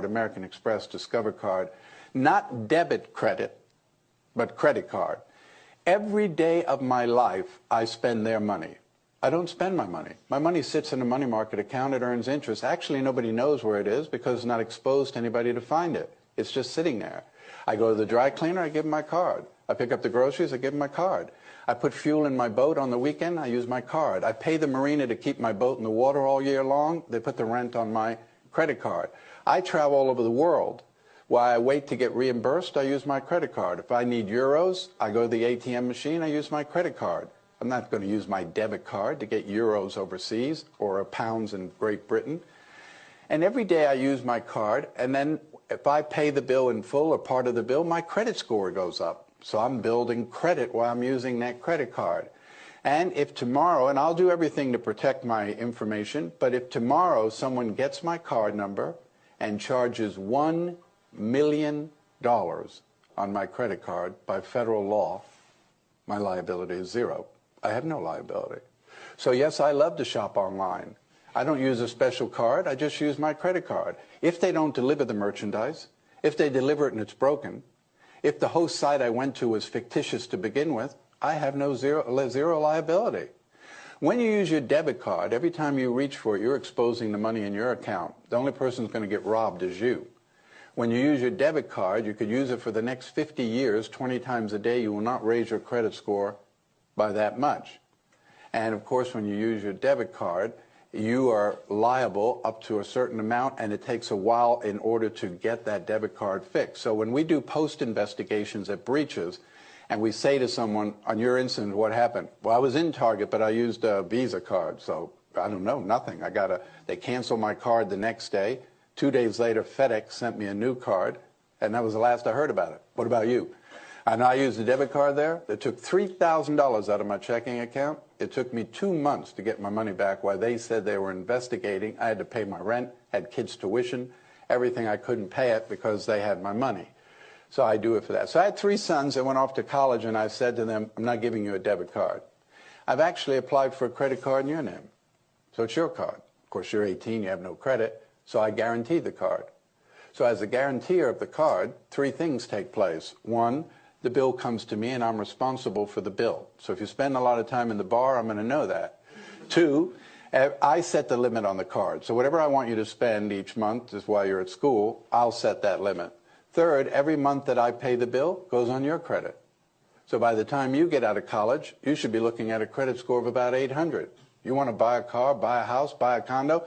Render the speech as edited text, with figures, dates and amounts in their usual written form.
card, American Express Discover card, not debit credit, but credit card. Every day of my life, I spend their money. I don't spend my money. My money sits in a money market account. It earns interest. Actually, nobody knows where it is because it's not exposed to anybody to find it. It's just sitting there. I go to the dry cleaner, I give them my card. I pick up the groceries, I give them my card. I put fuel in my boat on the weekend, I use my card. I pay the marina to keep my boat in the water all year long. They put the rent on my credit card. I travel all over the world. While I wait to get reimbursed, I use my credit card. If I need euros, I go to the ATM machine, I use my credit card. I'm not going to use my debit card to get euros overseas or pounds in Great Britain. And every day I use my card, and then if I pay the bill in full or part of the bill, my credit score goes up. So I'm building credit while I'm using that credit card. And if tomorrow, and I'll do everything to protect my information, but if tomorrow someone gets my card number and charges $1 million on my credit card by federal law, my liability is zero. I have no liability. So yes, I love to shop online. I don't use a special card, I just use my credit card. If they don't deliver the merchandise, if they deliver it and it's broken, if the host site I went to was fictitious to begin with, I have zero liability. When you use your debit card, every time you reach for it, you're exposing the money in your account. The only person who's going to get robbed is you. When you use your debit card, you could use it for the next 50 years, 20 times a day. You will not raise your credit score by that much. And of course, when you use your debit card, you are liable up to a certain amount, and it takes a while in order to get that debit card fixed. So when we do post investigations at breaches, and we say to someone, on your incident, what happened? Well, I was in Target, but I used a Visa card, so I don't know, nothing. They canceled my card the next day. 2 days later, FedEx sent me a new card, and that was the last I heard about it. What about you? And I used a debit card there. They took $3,000 out of my checking account. It took me 2 months to get my money back while they said they were investigating. I had to pay my rent, had kids' tuition, everything. I couldn't pay it because they had my money. So I do it for that. So I had 3 sons that went off to college, and I said to them, I'm not giving you a debit card. I've actually applied for a credit card in your name. So it's your card. Of course, you're 18, you have no credit, so I guaranteed the card. So as a guarantor of the card, 3 things take place. 1, the bill comes to me and I'm responsible for the bill. So if you spend a lot of time in the bar, I'm going to know that. 2, I set the limit on the card. So whatever I want you to spend each month is while you're at school, I'll set that limit. 3rd, every month that I pay the bill goes on your credit. So by the time you get out of college, you should be looking at a credit score of about 800. You want to buy a car, buy a house, buy a condo,